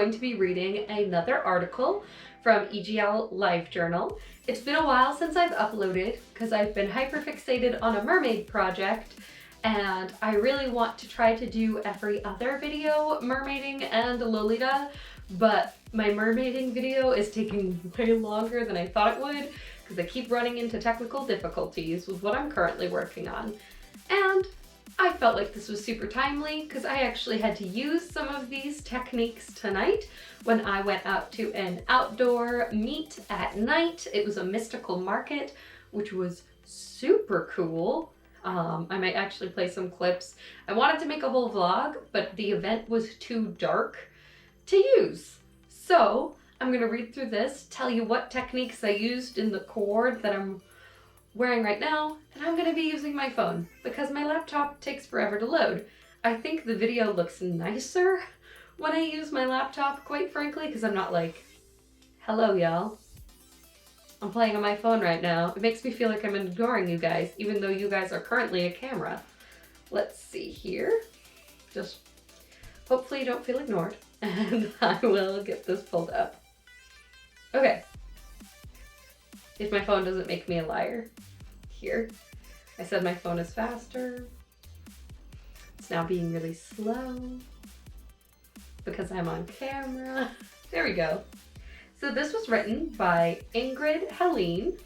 going to be reading another article from EGL Livejournal. It's been a while since I've uploaded because I've been hyperfixated on a mermaid project, and I really want to try to do every other video mermaiding and Lolita, but my mermaiding video is taking way longer than I thought it would because I keep running into technical difficulties with what I'm currently working on. And I felt like this was super timely because I actually had to use some of these techniques tonight when I went out to an outdoor meet at night. It was a mystical market, which was super cool. I might actually play some clips. I wanted to make a whole vlog, but the event was too dark to use. So I'm going to read through this, tell you what techniques I used in the cord that I'm wearing right now, and I'm going to be using my phone because my laptop takes forever to load. I think the video looks nicer when I use my laptop, quite frankly, because I'm not like, hello y'all, I'm playing on my phone right now. It makes me feel like I'm ignoring you guys, even though you guys are currently a camera. Let's see here. Just hopefully you don't feel ignored, and I will get this pulled up. Okay. If my phone doesn't make me a liar. Here. I said my phone is faster. It's now being really slow because I'm on camera. There we go. So this was written by Ingrid Helene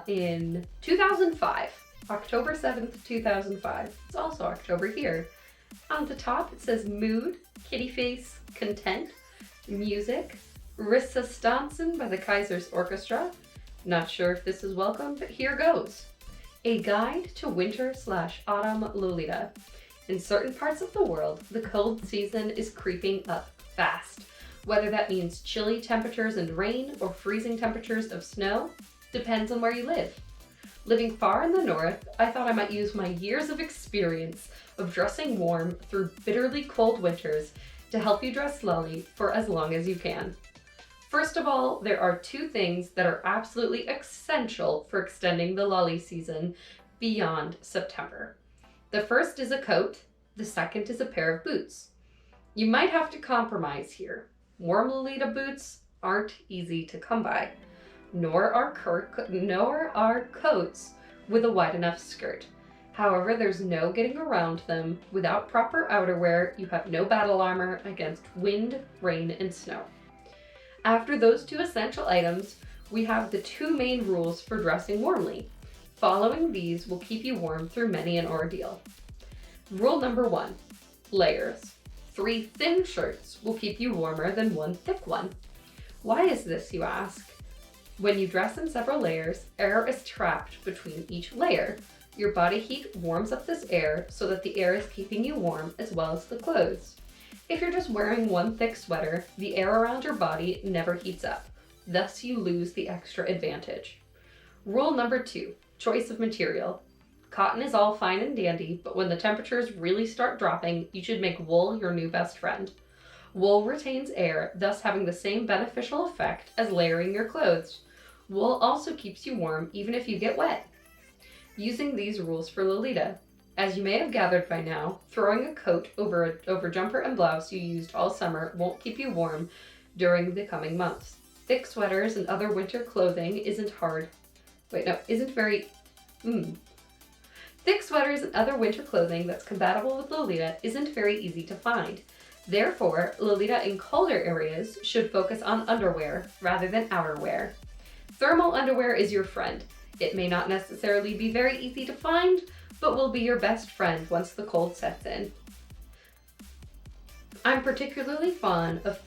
in 2005, October 7th, 2005. It's also October here. On the top it says mood, kitty face, content, music, Resistance by the Kaiser's Orchestra. Not sure if this is welcome, but here goes. A guide to winter/autumn Lolita. In certain parts of the world, the cold season is creeping up fast. Whether that means chilly temperatures and rain or freezing temperatures of snow, depends on where you live. Living far in the north, I thought I might use my years of experience of dressing warm through bitterly cold winters to help you dress Lolly for as long as you can. First of all, there are two things that are absolutely essential for extending the Lolly season beyond September. The first is a coat, the second is a pair of boots. You might have to compromise here. Warm Lolita boots aren't easy to come by, nor are coats with a wide enough skirt. However, there's no getting around them. Without proper outerwear, you have no battle armor against wind, rain, and snow. After those two essential items, we have the two main rules for dressing warmly. Following these will keep you warm through many an ordeal. Rule number 1, layers. 3 thin shirts will keep you warmer than 1 thick one. Why is this, you ask? When you dress in several layers, air is trapped between each layer. Your body heat warms up this air so that the air is keeping you warm as well as the clothes. If you're just wearing 1 thick sweater, the air around your body never heats up. Thus, you lose the extra advantage. Rule number 2, choice of material. Cotton is all fine and dandy, but when the temperatures really start dropping, you should make wool your new best friend. Wool retains air, thus having the same beneficial effect as layering your clothes. Wool also keeps you warm even if you get wet. Using these rules for Lolita. As you may have gathered by now, throwing a coat over jumper and blouse you used all summer won't keep you warm during the coming months. Thick sweaters and other winter clothing Thick sweaters and other winter clothing that's compatible with Lolita isn't very easy to find. Therefore, Lolita in colder areas should focus on underwear rather than outerwear. Thermal underwear is your friend. It may not necessarily be very easy to find, but will be your best friend once the cold sets in. I'm particularly fond of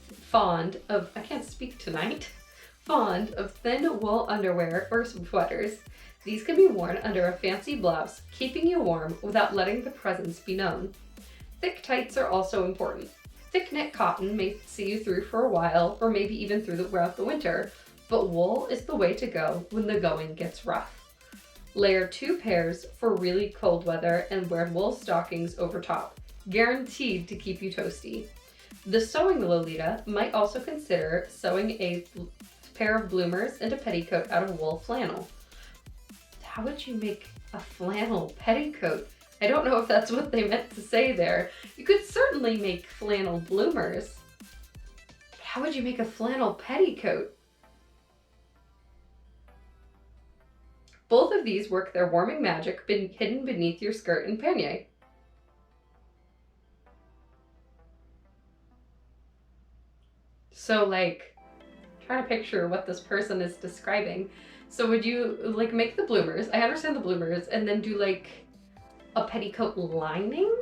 thin wool underwear or sweaters. These can be worn under a fancy blouse, keeping you warm without letting the presence be known. Thick tights are also important. Thick knit cotton may see you through for a while, or maybe even throughout the winter, but wool is the way to go when the going gets rough. Layer 2 pairs for really cold weather and wear wool stockings over top, guaranteed to keep you toasty. The sewing Lolita might also consider sewing a pair of bloomers and a petticoat out of wool flannel. How would you make a flannel petticoat? I don't know if that's what they meant to say there. You could certainly make flannel bloomers. How would you make a flannel petticoat? Both of these work their warming magic hidden beneath your skirt and pannier. So like, trying to picture what this person is describing. So would you like make the bloomers? I understand the bloomers, and then do like a petticoat lining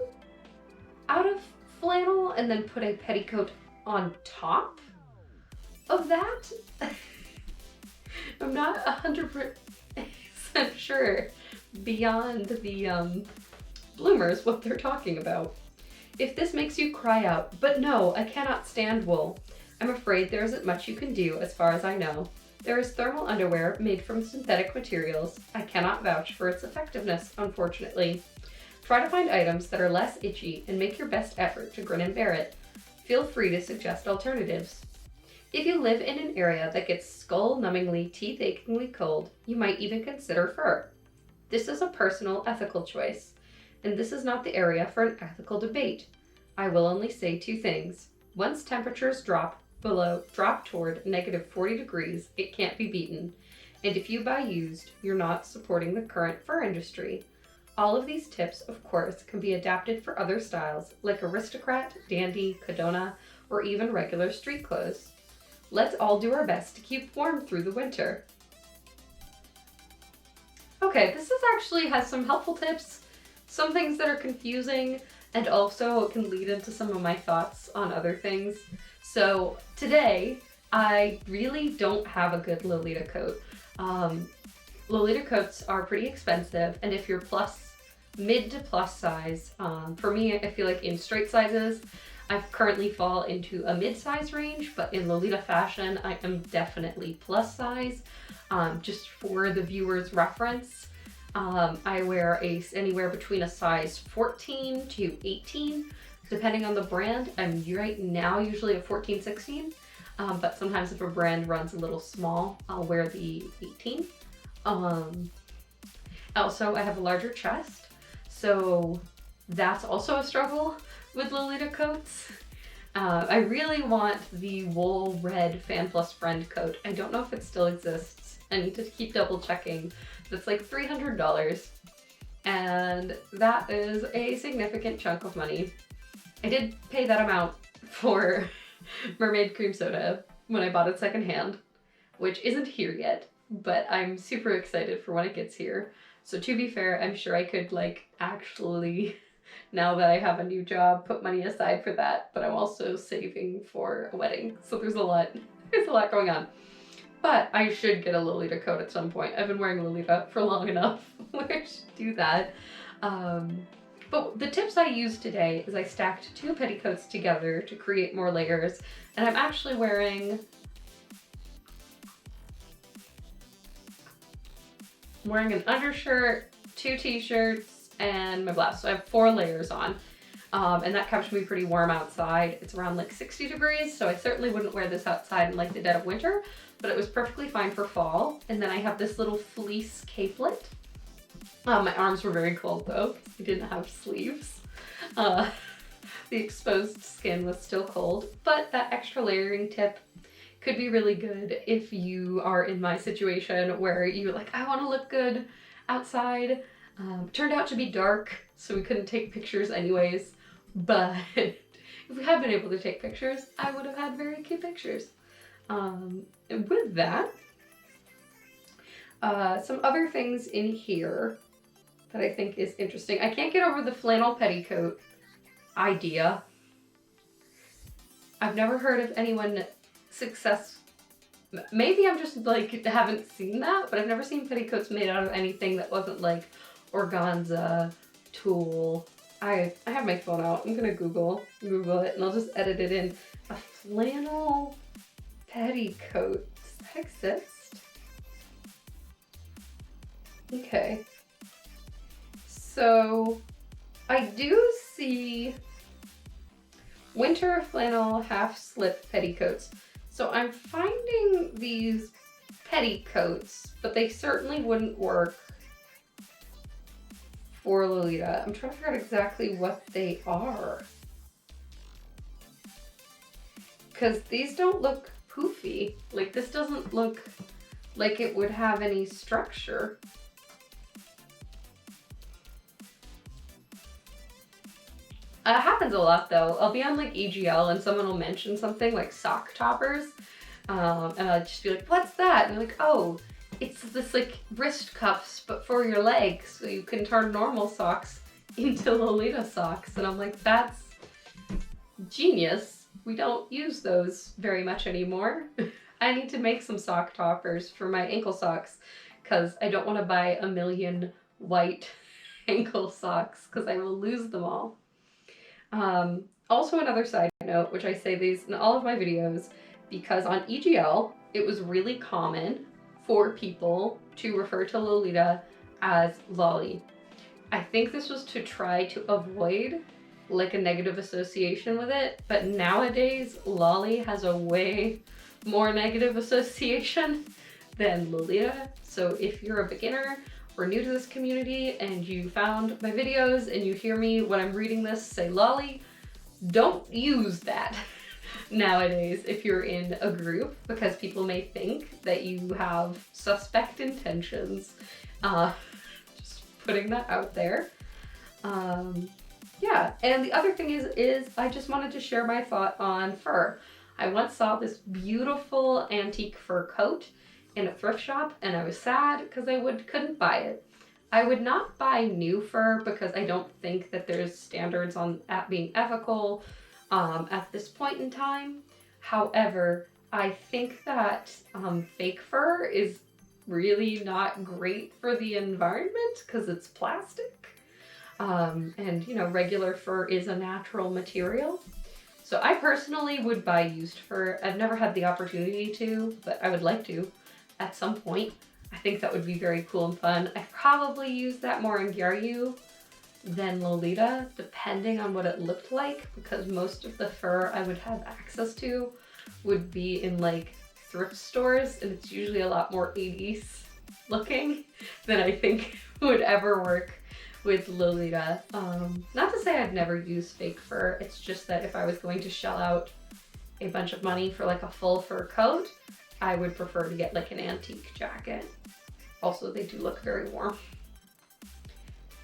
out of flannel and then put a petticoat on top of that? I'm not 100% sure beyond the bloomers what they're talking about. If this makes you cry out, but no, I cannot stand wool. I'm afraid there isn't much you can do as far as I know. There is thermal underwear made from synthetic materials. I cannot vouch for its effectiveness, unfortunately. Try to find items that are less itchy and make your best effort to grin and bear it. Feel free to suggest alternatives. If you live in an area that gets skull-numbingly, teeth-achingly cold, you might even consider fur. This is a personal, ethical choice, and this is not the area for an ethical debate. I will only say two things. Once temperatures drop toward -40 degrees, it can't be beaten. And if you buy used, you're not supporting the current fur industry. All of these tips, of course, can be adapted for other styles, like aristocrat, dandy, cadona, or even regular street clothes. Let's all do our best to keep warm through the winter. Okay, this actually has some helpful tips, some things that are confusing, and also it can lead into some of my thoughts on other things. So today, I really don't have a good Lolita coat. Lolita coats are pretty expensive, and if you're mid to plus size, for me, I feel like in straight sizes, I currently fall into a mid-size range, but in Lolita fashion, I am definitely plus size. Just for the viewer's reference, I wear anywhere between a size 14 to 18, depending on the brand. I'm right now usually a 14, 16, but sometimes if a brand runs a little small, I'll wear the 18. Also, I have a larger chest, so that's also a struggle with Lolita coats. I really want the wool red Fan Plus Friend coat. I don't know if it still exists. I need to keep double checking. That's like $300, and that is a significant chunk of money. I did pay that amount for Mermaid Cream Soda when I bought it secondhand, which isn't here yet, but I'm super excited for when it gets here. So to be fair, I'm sure I could like actually, now that I have a new job, put money aside for that, but I'm also saving for a wedding. So there's a lot going on. But I should get a Lolita coat at some point. I've been wearing Lolita for long enough where I should do that. But the tips I used today is I stacked 2 petticoats together to create more layers, and I'm actually wearing an undershirt, 2 t-shirts, and my blouse. So I have 4 layers on. And that kept me pretty warm outside. It's around like 60 degrees, so I certainly wouldn't wear this outside in like the dead of winter, but it was perfectly fine for fall. And then I have this little fleece capelet. My arms were very cold though, because I didn't have sleeves. The exposed skin was still cold, but that extra layering tip could be really good if you are in my situation where you're like, I want to look good outside. Turned out to be dark, so we couldn't take pictures anyways, but if we had been able to take pictures, I would have had very cute pictures. And with that, some other things in here that I think is interesting. I can't get over the flannel petticoat idea. I've never heard of anyone maybe I'm just like haven't seen that, but I've never seen petticoats made out of anything that wasn't like organza, tulle. I have my phone out. I'm gonna Google it, and I'll just edit it in. A flannel petticoat. Does that exist? Okay. So I do see winter flannel half slip petticoats. So I'm finding these petticoats, but they certainly wouldn't work for Lolita. I'm trying to figure out exactly what they are. because these don't look poofy. Like, this doesn't look like it would have any structure. It happens a lot though. I'll be on like EGL and someone will mention something like sock toppers. And I'll just be like, what's that? And they're like, oh, it's this like wrist cuffs, but for your legs. So you can turn normal socks into Lolita socks. And I'm like, that's genius. We don't use those very much anymore. I need to make some sock toppers for my ankle socks because I don't want to buy a million white ankle socks because I will lose them all. Also another side note, which I say these in all of my videos, because on EGL, it was really common for people to refer to Lolita as Lolly. I think this was to try to avoid like a negative association with it, but nowadays Lolly has a way more negative association than Lolita. So if you're a beginner or new to this community and you found my videos and you hear me when I'm reading this say Lolly, don't use that nowadays if you're in a group, because people may think that you have suspect intentions. Just putting that out there. Yeah, and the other thing is I just wanted to share my thought on fur. I once saw this beautiful antique fur coat in a thrift shop and I was sad because I couldn't buy it. I would not buy new fur because I don't think that there's standards on at being ethical at this point in time. However, I think that fake fur is really not great for the environment because it's plastic. And you know, regular fur is a natural material. So I personally would buy used fur. I've never had the opportunity to, but I would like to at some point. I think that would be very cool and fun. I probably use that more in Gyaru than Lolita, depending on what it looked like, because most of the fur I would have access to would be in like thrift stores, and it's usually a lot more 80s looking than I think would ever work with Lolita. Not to say I've never used fake fur, it's just that if I was going to shell out a bunch of money for like a full fur coat, I would prefer to get like an antique jacket. Also, they do look very warm.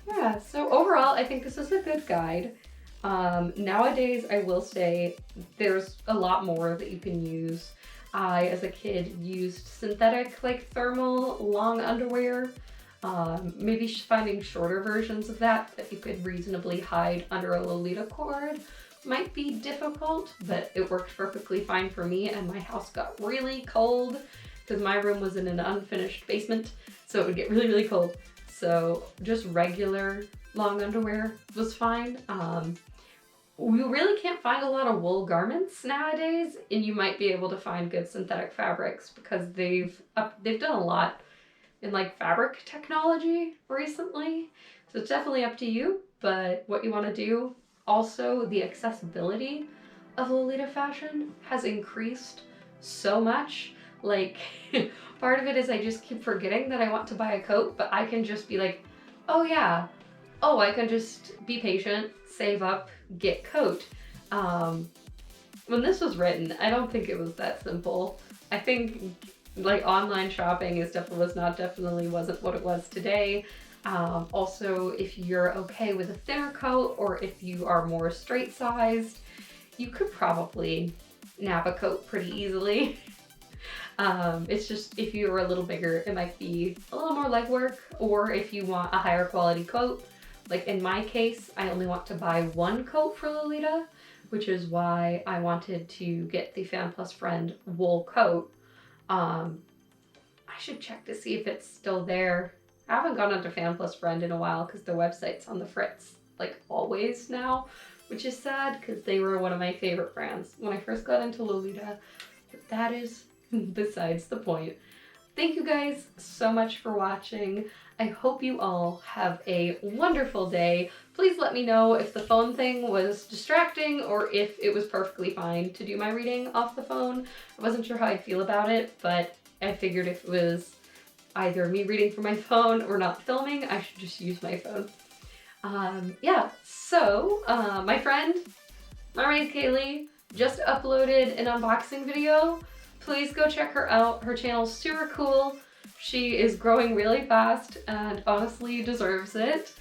Yeah, so overall, I think this is a good guide. Nowadays, I will say there's a lot more that you can use. I, as a kid, used synthetic, like thermal long underwear. Maybe finding shorter versions of that you could reasonably hide under a Lolita cord might be difficult, but it worked perfectly fine for me, and my house got really cold because my room was in an unfinished basement, so it would get really, really cold. So just regular long underwear was fine. We really can't find a lot of wool garments nowadays, and you might be able to find good synthetic fabrics because they've done a lot in like fabric technology recently. So it's definitely up to you, but what you want to do. Also, the accessibility of Lolita fashion has increased so much. Like, part of it is I just keep forgetting that I want to buy a coat, but I can just be like, oh yeah, oh, I can just be patient, save up, get coat. When this was written, I don't think it was that simple. I think like online shopping wasn't what it was today. Also, if you're okay with a thinner coat, or if you are more straight sized, you could probably nab a coat pretty easily. It's just if you're a little bigger, it might be a little more legwork, or if you want a higher quality coat. Like in my case, I only want to buy one coat for Lolita, which is why I wanted to get the Fan Plus Friend wool coat. I should check to see if it's still there. I haven't gone onto Fan Plus Friend in a while because their website's on the fritz, like always now, which is sad because they were one of my favorite brands when I first got into Lolita. But that is besides the point. Thank you guys so much for watching. I hope you all have a wonderful day. Please let me know if the phone thing was distracting or if it was perfectly fine to do my reading off the phone. I wasn't sure how I'd feel about it, but I figured if it was either me reading from my phone or not filming, I should just use my phone. Yeah, so my friend, Mermaid Kaylee, just uploaded an unboxing video. Please go check her out. Her channel's super cool. She is growing really fast and honestly deserves it.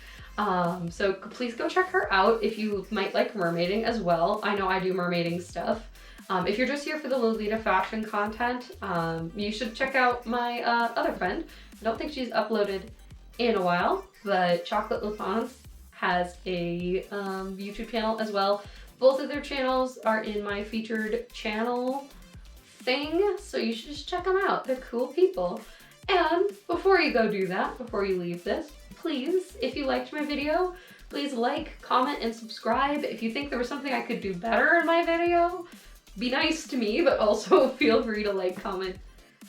So please go check her out if you might like mermaiding as well. I know I do mermaiding stuff. If you're just here for the Lolita fashion content, you should check out my other friend. I don't think she's uploaded in a while, but Chocolate Lapons has a YouTube channel as well. Both of their channels are in my featured channel thing, so you should just check them out. They're cool people. And before you go do that, before you leave this, please, if you liked my video, please like, comment, and subscribe. If you think there was something I could do better in my video, be nice to me, but also feel free to like, comment,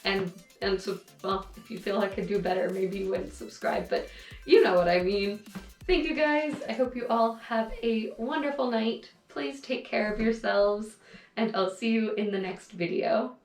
and so, well, if you feel I could do better, maybe you wouldn't subscribe, but you know what I mean. Thank you guys. I hope you all have a wonderful night. Please take care of yourselves, and I'll see you in the next video.